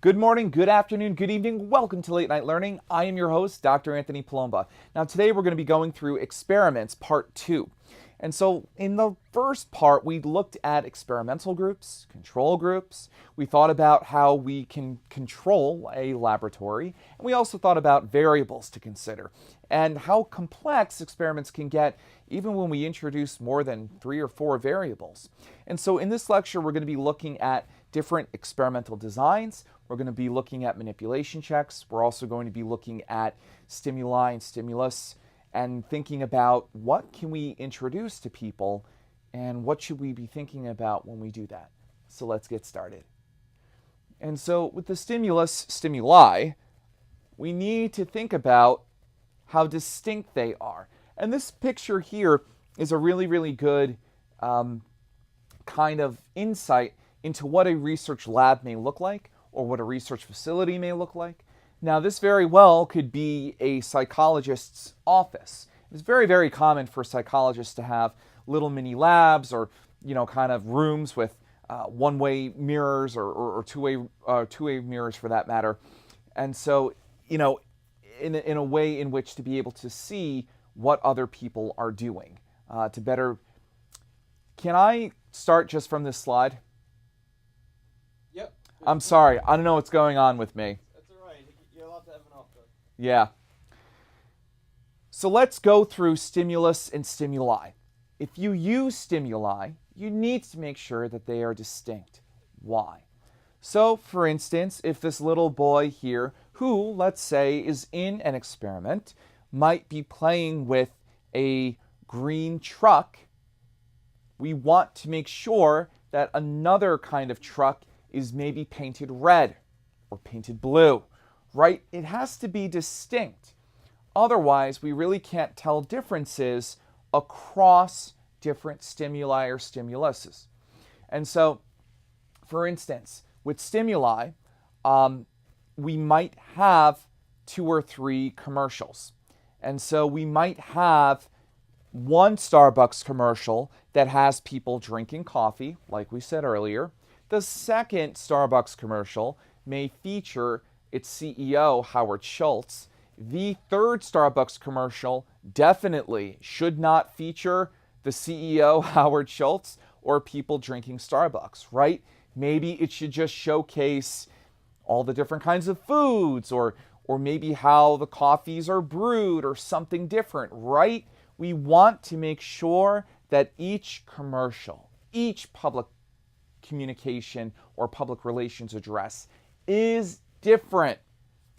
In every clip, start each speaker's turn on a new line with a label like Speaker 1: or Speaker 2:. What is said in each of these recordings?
Speaker 1: Good morning, good afternoon, good evening. Welcome to Late Night Learning. I am your host, Dr. Anthony Palomba. Now, today we're going to be going through experiments, part 2. And so in the first part, we looked at experimental groups, control groups. We thought about how we can control a laboratory. And we also thought about variables to consider and how complex experiments can get even when we introduce more than 3 or 4 variables. And so in this lecture, we're going to be looking at different experimental designs. We're going to be looking at manipulation checks. We're also going to be looking at stimuli and stimulus and thinking about what can we introduce to people and what should we be thinking about when we do that. So let's get started. And so with the stimuli, we need to think about how distinct they are. And this picture here is a really good kind of insight into what a research lab may look like or what a research facility may look like. Now, this very well could be a psychologist's office. It's very common for psychologists to have little mini labs or, kind of rooms with one-way mirrors or two-way mirrors for that matter. And so, in a way in which to be able to see what other people are doing to better. Can I start just from this slide?
Speaker 2: Yep.
Speaker 1: I'm sorry. I don't know what's going on with me.
Speaker 2: That's all right. You're allowed to have an off though.
Speaker 1: Yeah. So let's go through stimulus and stimuli. If you use stimuli, you need to make sure that they are distinct. Why? So, for instance, if this little boy here, who, let's say, is in an experiment, might be playing with a green truck, we want to make sure that another kind of truck is maybe painted red or painted blue, right? It has to be distinct. Otherwise, we really can't tell differences across different stimuli or stimuluses. And so, for instance, with stimuli, we might have 2 or 3 commercials. And so we might have one Starbucks commercial that has people drinking coffee, like we said earlier. The second Starbucks commercial may feature its CEO, Howard Schultz. The third Starbucks commercial definitely should not feature the CEO, Howard Schultz, or people drinking Starbucks, right? Maybe it should just showcase all the different kinds of foods or maybe how the coffees are brewed or something different, right? We want to make sure that each commercial, each public communication or public relations address is different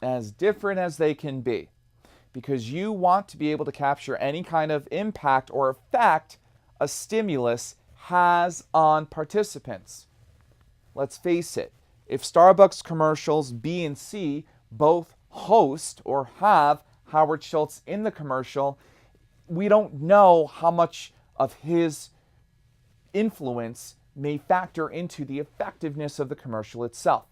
Speaker 1: as they can be, because you want to be able to capture any kind of impact or effect a stimulus has on participants. Let's face it, if Starbucks commercials B and C both host or have Howard Schultz in the commercial, we don't know how much of his influence may factor into the effectiveness of the commercial itself.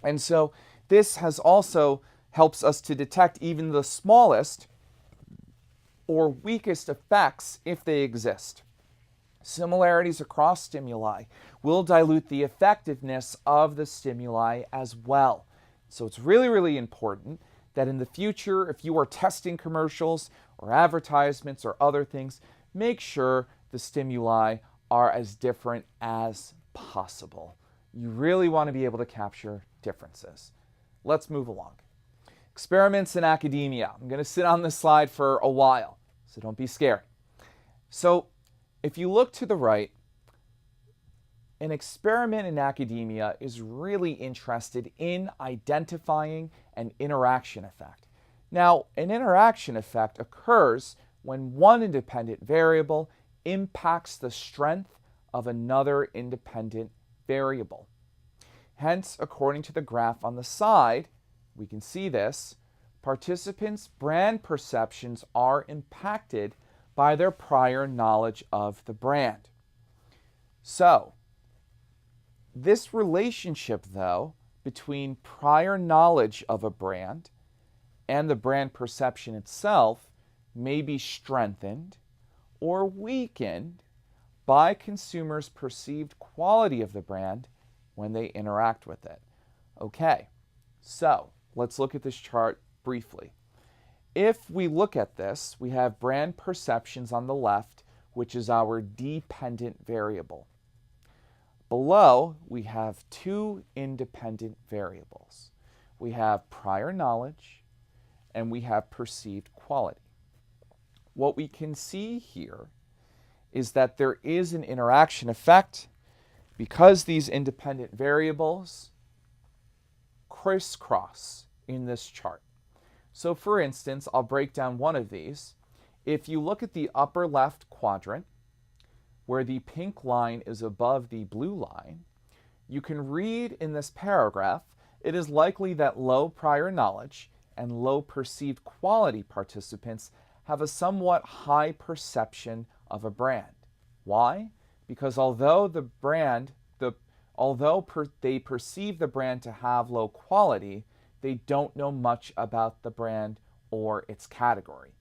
Speaker 1: And so this has also helps us to detect even the smallest or weakest effects if they exist. Similarities across stimuli will dilute the effectiveness of the stimuli as well. So it's really important that in the future, if you are testing commercials or advertisements or other things, make sure the stimuli are as different as possible. You really want to be able to capture differences. Let's move along. Experiments in academia. I'm going to sit on this slide for a while, so don't be scared. So if you look to the right, an experiment in academia is really interested in identifying an interaction effect. Now, an interaction effect occurs when one independent variable impacts the strength of another independent variable. Hence, according to the graph on the side, we can see this, participants' brand perceptions are impacted by their prior knowledge of the brand. So, this relationship, though, between prior knowledge of a brand and the brand perception itself may be strengthened or weakened by consumers' perceived quality of the brand when they interact with it. Okay, so let's look at this chart briefly. If we look at this, we have brand perceptions on the left, which is our dependent variable. Below, we have two independent variables. We have prior knowledge and we have perceived quality. What we can see here is that there is an interaction effect because these independent variables crisscross in this chart. So for instance, I'll break down one of these. If you look at the upper left quadrant, where the pink line is above the blue line, you can read in this paragraph, it is likely that low prior knowledge and low perceived quality participants have a somewhat high perception of a brand. Why? Because although they perceive the brand to have low quality, they don't know much about the brand or its category,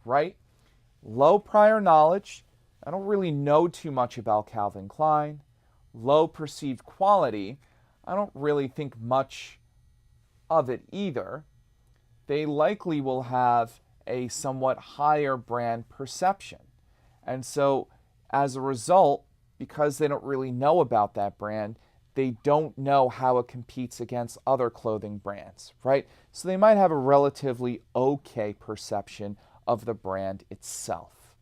Speaker 1: right? Low prior knowledge, I don't really know too much about Calvin Klein. Low perceived quality, I don't really think much of it either. They likely will have a somewhat higher brand perception. And so as a result, because they don't really know about that brand, they don't know how it competes against other clothing brands, right? So they might have a relatively okay perception of the brand itself.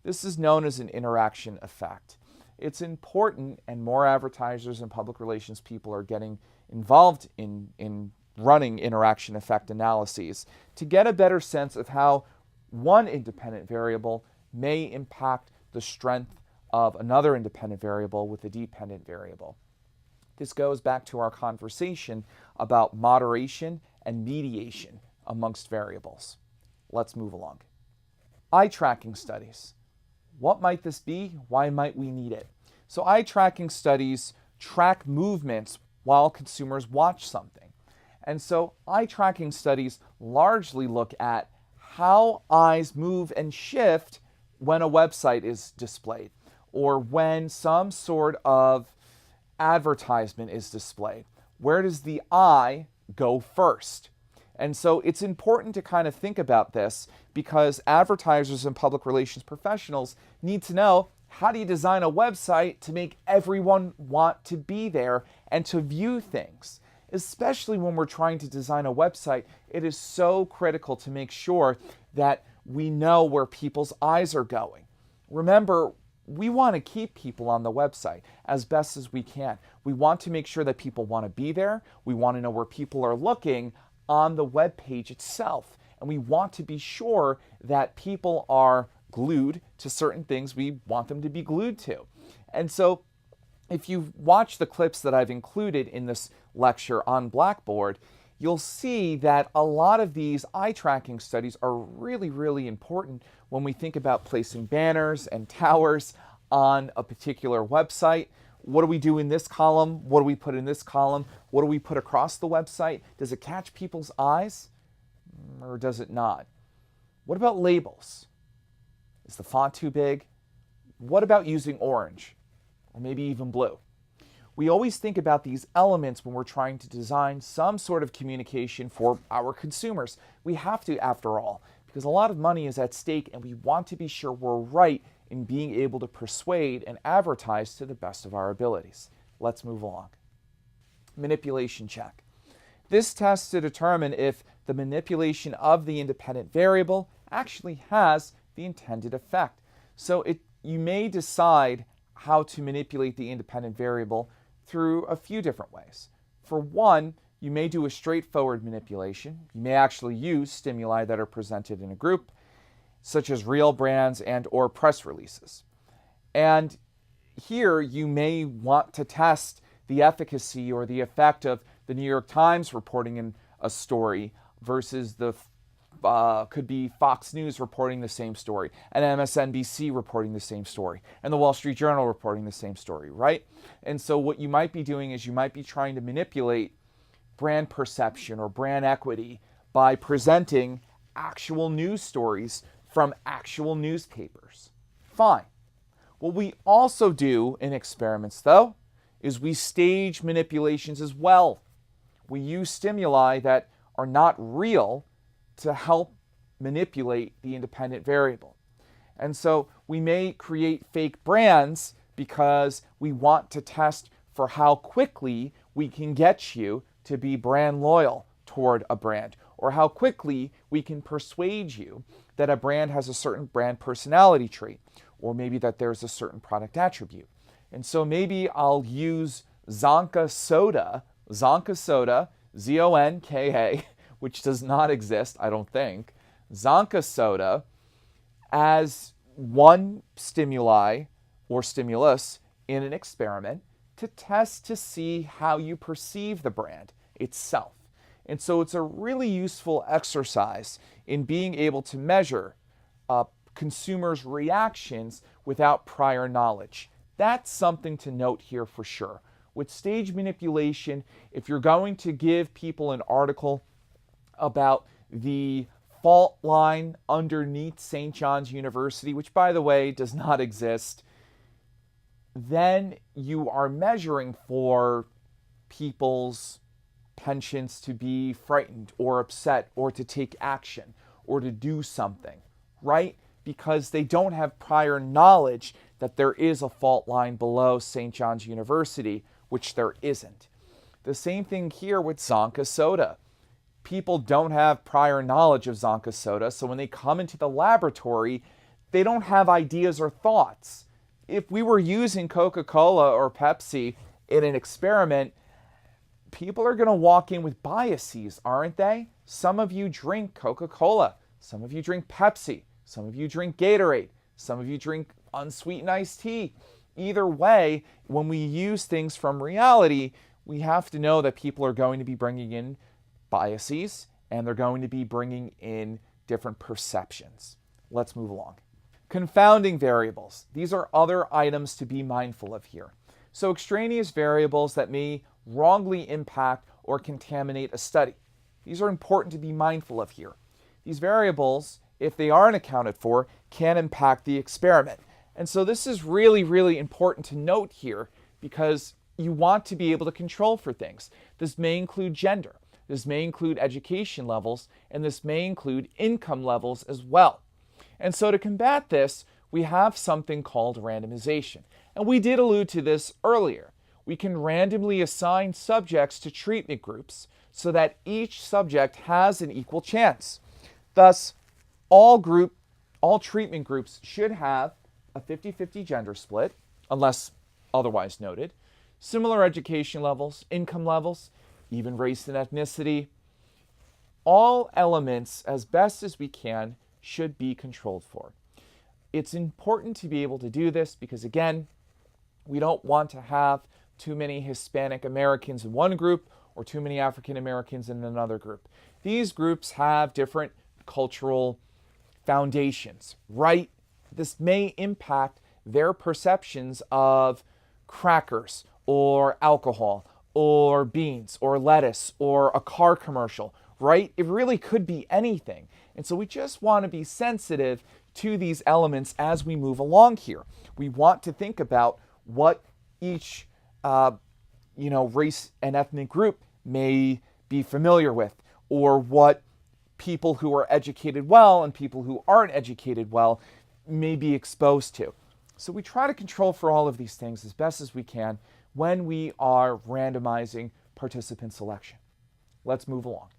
Speaker 1: This is known as an interaction effect. It's important, and more advertisers and public relations people are getting involved in running interaction effect analyses to get a better sense of how one independent variable may impact the strength of another independent variable with a dependent variable. This goes back to our conversation about moderation and mediation amongst variables. Let's move along. Eye tracking studies. What might this be? Why might we need it? So eye tracking studies track movements while consumers watch something. And so eye tracking studies largely look at how eyes move and shift when a website is displayed or when some sort of advertisement is displayed. Where does the eye go first? And so it's important to kind of think about this because advertisers and public relations professionals need to know, how do you design a website to make everyone want to be there and to view things? Especially when we're trying to design a website, it is so critical to make sure that we know where people's eyes are going. Remember, we want to keep people on the website as best as we can. We want to make sure that people want to be there. We want to know where people are looking on the web page itself. And we want to be sure that people are glued to certain things we want them to be glued to. And so if you watch the clips that I've included in this lecture on Blackboard, you'll see that a lot of these eye tracking studies are really, really important when we think about placing banners and towers on a particular website. What do we do in this column? What do we put in this column? What do we put across the website? Does it catch people's eyes or does it not? What about labels? Is the font too big? What about using orange or maybe even blue? We always think about these elements when we're trying to design some sort of communication for our consumers. We have to, after all, because a lot of money is at stake and we want to be sure we're right in being able to persuade and advertise to the best of our abilities. Let's move along. Manipulation check. This tests to determine if the manipulation of the independent variable actually has the intended effect. So you may decide how to manipulate the independent variable through a few different ways. For one, you may do a straightforward manipulation. You may actually use stimuli that are presented in a group, such as real brands and or press releases. And here you may want to test the efficacy or the effect of the New York Times reporting in a story versus could be Fox News reporting the same story, and MSNBC reporting the same story, and the Wall Street Journal reporting the same story, right? And so what you might be doing is you might be trying to manipulate brand perception or brand equity by presenting actual news stories from actual newspapers. Fine. What we also do in experiments, though, is we stage manipulations as well. We use stimuli that are not real to help manipulate the independent variable. And so we may create fake brands because we want to test for how quickly we can get you to be brand loyal toward a brand, or how quickly we can persuade you that a brand has a certain brand personality trait, or maybe that there's a certain product attribute. And so maybe I'll use Zonka Soda, Zonka, which does not exist, I don't think, Zonka Soda, as one stimuli or stimulus in an experiment to test to see how you perceive the brand itself. And so it's a really useful exercise in being able to measure consumers' reactions without prior knowledge. That's something to note here for sure. With stage manipulation, if you're going to give people an article about the fault line underneath St. John's University, which by the way does not exist, then you are measuring for people's penchants to be frightened or upset or to take action or to do something, right? Because they don't have prior knowledge that there is a fault line below St. John's University, which there isn't. The same thing here with Zonka Soda. People don't have prior knowledge of Zonka Soda, so when they come into the laboratory, they don't have ideas or thoughts. If we were using Coca-Cola or Pepsi in an experiment, people are going to walk in with biases, aren't they? Some of you drink Coca-Cola, some of you drink Pepsi, some of you drink Gatorade, some of you drink unsweetened iced tea. Either way, when we use things from reality, we have to know that people are going to be bringing in biases and they're going to be bringing in different perceptions. Let's move along. Confounding variables. These are other items to be mindful of here. So extraneous variables that may wrongly impact or contaminate a study. These are important to be mindful of here. These variables, if they aren't accounted for, can impact the experiment. And so this is really, really important to note here because you want to be able to control for things. This may include gender, this may include education levels, and this may include income levels as well. And so to combat this, we have something called randomization. And we did allude to this earlier. We can randomly assign subjects to treatment groups so that each subject has an equal chance. Thus, all treatment groups should have a 50-50 gender split, unless otherwise noted, similar education levels, income levels, even race and ethnicity. All elements, as best as we can, should be controlled for. It's important to be able to do this because, again, we don't want to have too many Hispanic Americans in one group or too many African Americans in another group. These groups have different cultural foundations, right? This may impact their perceptions of crackers or alcohol or beans or lettuce or a car commercial, right? It really could be anything. And so we just want to be sensitive to these elements as we move along here. We want to think about what each race and ethnic group may be familiar with, or what people who are educated well and people who aren't educated well may be exposed to. So we try to control for all of these things as best as we can when we are randomizing participant selection. Let's move along.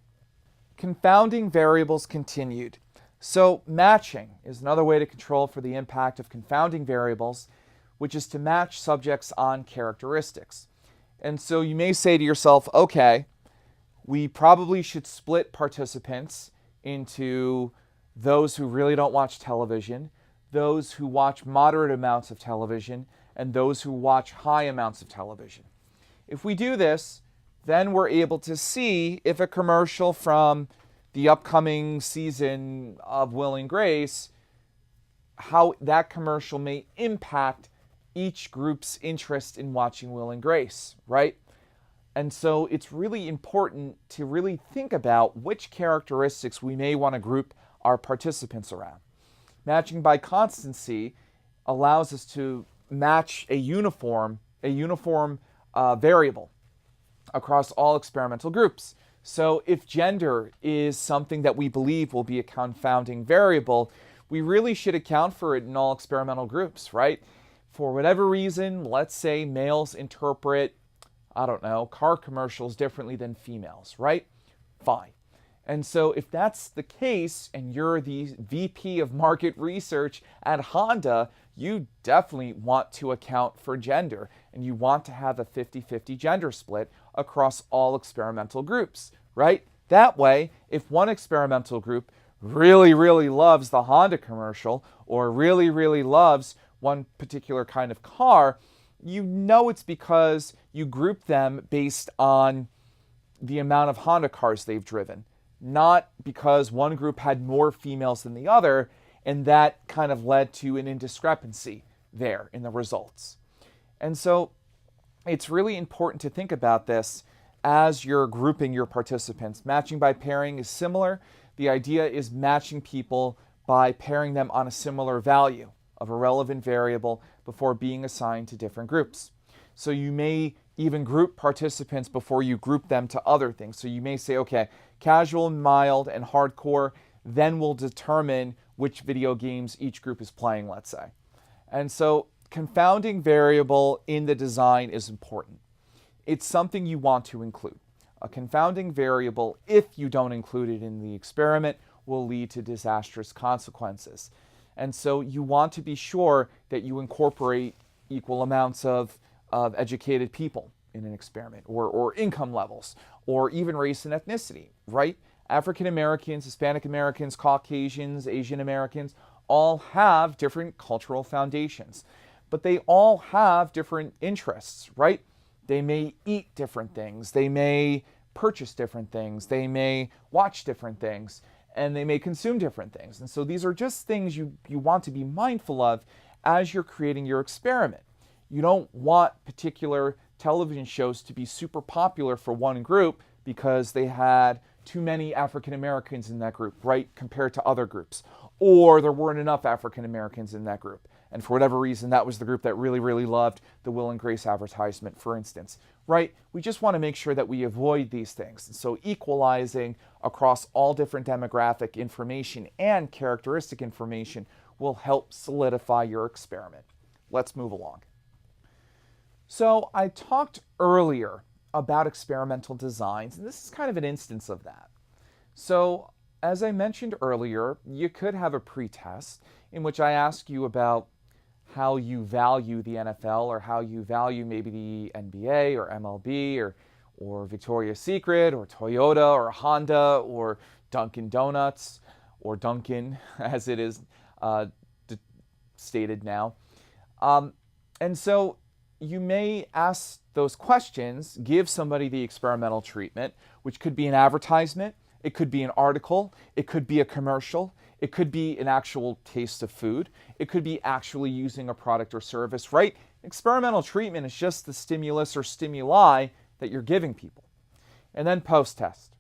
Speaker 1: Confounding variables continued. So matching is another way to control for the impact of confounding variables, which is to match subjects on characteristics. And so you may say to yourself, okay, we probably should split participants into those who really don't watch television, those who watch moderate amounts of television, and those who watch high amounts of television. If we do this, then we're able to see if a commercial from the upcoming season of Will and Grace, how that commercial may impact each group's interest in watching Will and Grace, right? And so it's really important to really think about which characteristics we may want to group our participants around. Matching by constancy allows us to match a uniform variable. across all experimental groups. So if gender is something that we believe will be a confounding variable, we really should account for it in all experimental groups, right? For whatever reason, let's say males interpret, I don't know, car commercials differently than females, right? Fine. And so if that's the case and you're the VP of market research at Honda, you definitely want to account for gender and you want to have a 50-50 gender split across all experimental groups, right? That way, if one experimental group really, really loves the Honda commercial or really, really loves one particular kind of car, you know it's because you group them based on the amount of Honda cars they've driven, not because one group had more females than the other, and that kind of led to an indiscrepancy there in the results. And so it's really important to think about this as you're grouping your participants. Matching by pairing is similar. The idea is matching people by pairing them on a similar value of a relevant variable before being assigned to different groups. So you may even group participants before you group them to other things. So you may say, okay, casual, mild, and hardcore, then we'll determine which video games each group is playing, let's say. And so confounding variable in the design is important. It's something you want to include. A confounding variable, if you don't include it in the experiment, will lead to disastrous consequences. And so you want to be sure that you incorporate equal amounts of educated people in an experiment, or income levels, or even race and ethnicity, right? African Americans, Hispanic Americans, Caucasians, Asian Americans all have different cultural foundations, but they all have different interests, right? They may eat different things, they may purchase different things, they may watch different things, and they may consume different things. And so these are just things you want to be mindful of as you're creating your experiment. You don't want particular television shows to be super popular for one group because they had too many African Americans in that group, right, compared to other groups. Or there weren't enough African Americans in that group. And for whatever reason, that was the group that really, really loved the Will and Grace advertisement, for instance, right? We just want to make sure that we avoid these things. And so equalizing across all different demographic information and characteristic information will help solidify your experiment. Let's move along. So I talked earlier about experimental designs, and this is kind of an instance of that. So as I mentioned earlier, you could have a pretest in which I ask you about how you value the NFL or how you value maybe the NBA or MLB or Victoria's Secret or Toyota or Honda or Dunkin' Donuts or Dunkin' as it is stated now. And so you may ask those questions, give somebody the experimental treatment, which could be an advertisement, it could be an article, it could be a commercial, it could be an actual taste of food, it could be actually using a product or service, right? Experimental treatment is just the stimulus or stimuli that you're giving people. And then post-test.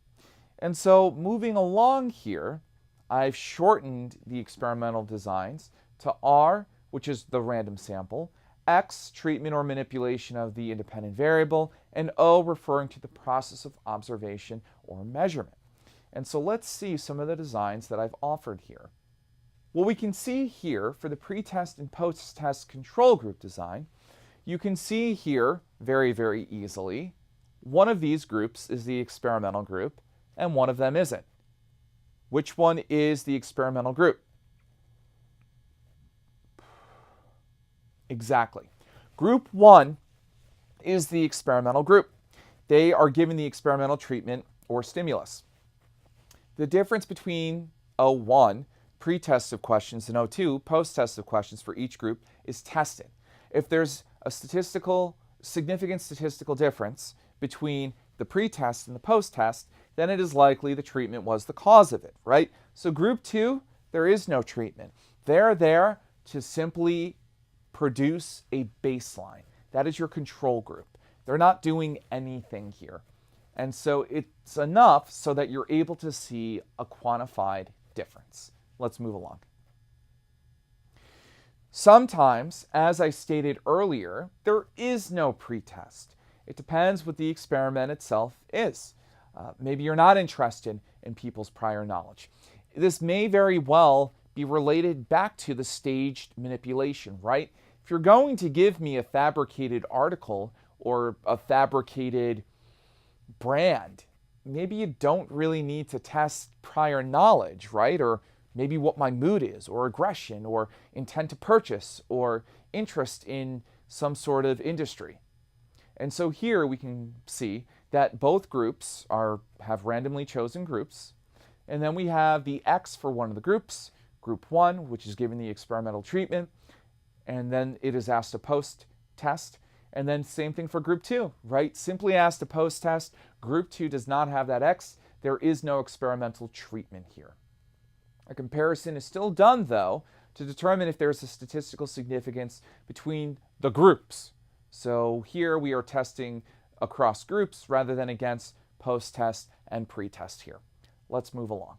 Speaker 1: And so moving along here, I've shortened the experimental designs to R, which is the random sample, X, treatment or manipulation of the independent variable, and O, referring to the process of observation or measurement. And so let's see some of the designs that I've offered here. Well, we can see here for the pre-test and post-test control group design, you can see here very, very easily, one of these groups is the experimental group, and one of them isn't. Which one is the experimental group? Exactly. Group 1 is the experimental group. They are given the experimental treatment or stimulus. The difference between O1, pre-test of questions, and O2, post-test of questions for each group is tested. If there's a significant statistical difference between the pre-test and the post-test, then it is likely the treatment was the cause of it, right? So group 2, there is no treatment. They're there to simply produce a baseline. That is your control group. They're not doing anything here. And so it's enough so that you're able to see a quantified difference. Let's move along. Sometimes, as I stated earlier, there is no pretest. It depends what the experiment itself is. Maybe you're not interested in people's prior knowledge. This may very well be related back to the staged manipulation, right? If you're going to give me a fabricated article or a fabricated brand, maybe you don't really need to test prior knowledge, right? Or maybe what my mood is, or aggression, or intent to purchase, or interest in some sort of industry. And so here we can see that both groups have randomly chosen groups. And then we have the X for one of the groups, group 1, which is given the experimental treatment. And then it is asked to post-test. And then same thing for group 2, right? Simply asked to post-test. Group 2 does not have that X. There is no experimental treatment here. A comparison is still done, though, to determine if there's a statistical significance between the groups. So here we are testing across groups rather than against post-test and pre-test here. Let's move along.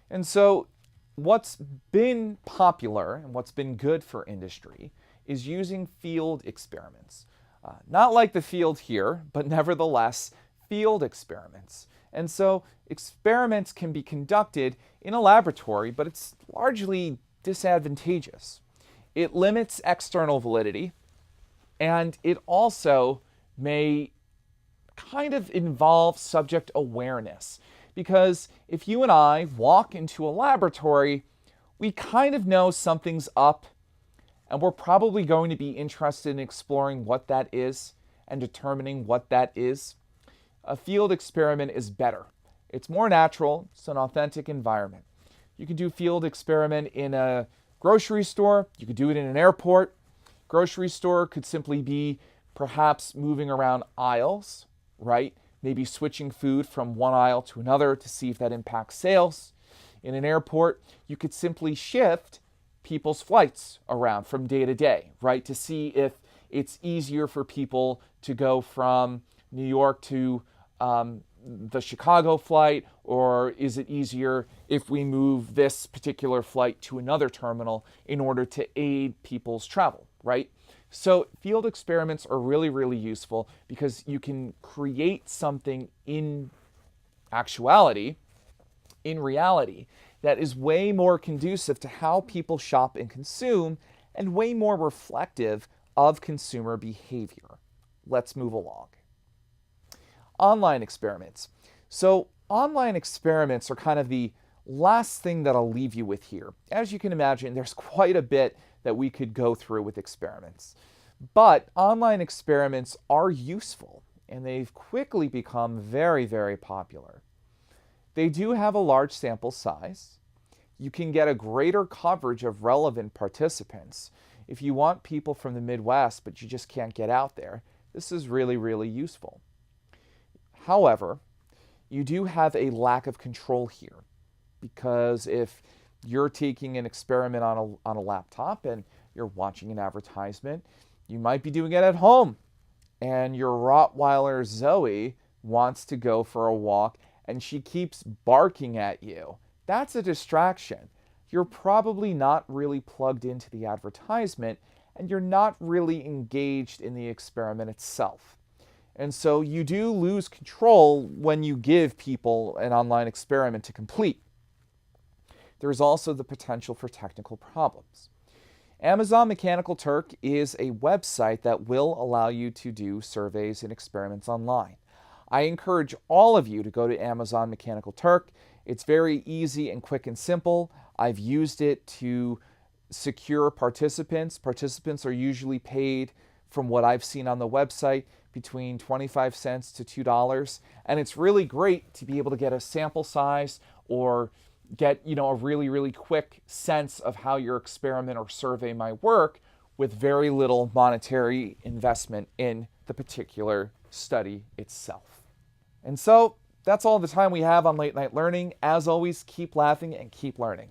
Speaker 1: And so what's been popular and what's been good for industry is using field experiments. Not like the field here, but nevertheless, field experiments. And so experiments can be conducted in a laboratory, but it's largely disadvantageous. It limits external validity, and it also may kind of involve subject awareness. Because if you and I walk into a laboratory, we kind of know something's up, and we're probably going to be interested in exploring what that is and determining what that is. A field experiment is better. It's more natural. It's an authentic environment. You can do field experiment in a grocery store. You could do it in an airport. Grocery store could simply be perhaps moving around aisles, right? Maybe switching food from one aisle to another to see if that impacts sales. In an airport, you could simply shift people's flights around from day to day, right? To see if it's easier for people to go from New York to the Chicago flight, or is it easier if we move this particular flight to another terminal in order to aid people's travel, right? So field experiments are really, really useful because you can create something in actuality, in reality, that is way more conducive to how people shop and consume and way more reflective of consumer behavior. Let's move along. Online experiments. So online experiments are kind of the last thing that I'll leave you with here. As you can imagine, there's quite a bit that we could go through with experiments. But online experiments are useful, and they've quickly become very, very popular. They do have a large sample size. You can get a greater coverage of relevant participants. If you want people from the Midwest, but you just can't get out there, this is really, really useful. However, you do have a lack of control here, because if you're taking an experiment on a laptop and you're watching an advertisement, you might be doing it at home, and your Rottweiler Zoe wants to go for a walk and she keeps barking at you. That's a distraction. You're probably not really plugged into the advertisement, and you're not really engaged in the experiment itself. And so you do lose control when you give people an online experiment to complete. There's also the potential for technical problems. Amazon Mechanical Turk is a website that will allow you to do surveys and experiments online. I encourage all of you to go to Amazon Mechanical Turk. It's very easy and quick and simple. I've used it to secure participants. Participants are usually paid, from what I've seen on the website, between 25 cents to $2. And it's really great to be able to get a sample size or get, a really, really quick sense of how your experiment or survey might work with very little monetary investment in the particular study itself. And so that's all the time we have on Late Night Learning. As always, keep laughing and keep learning.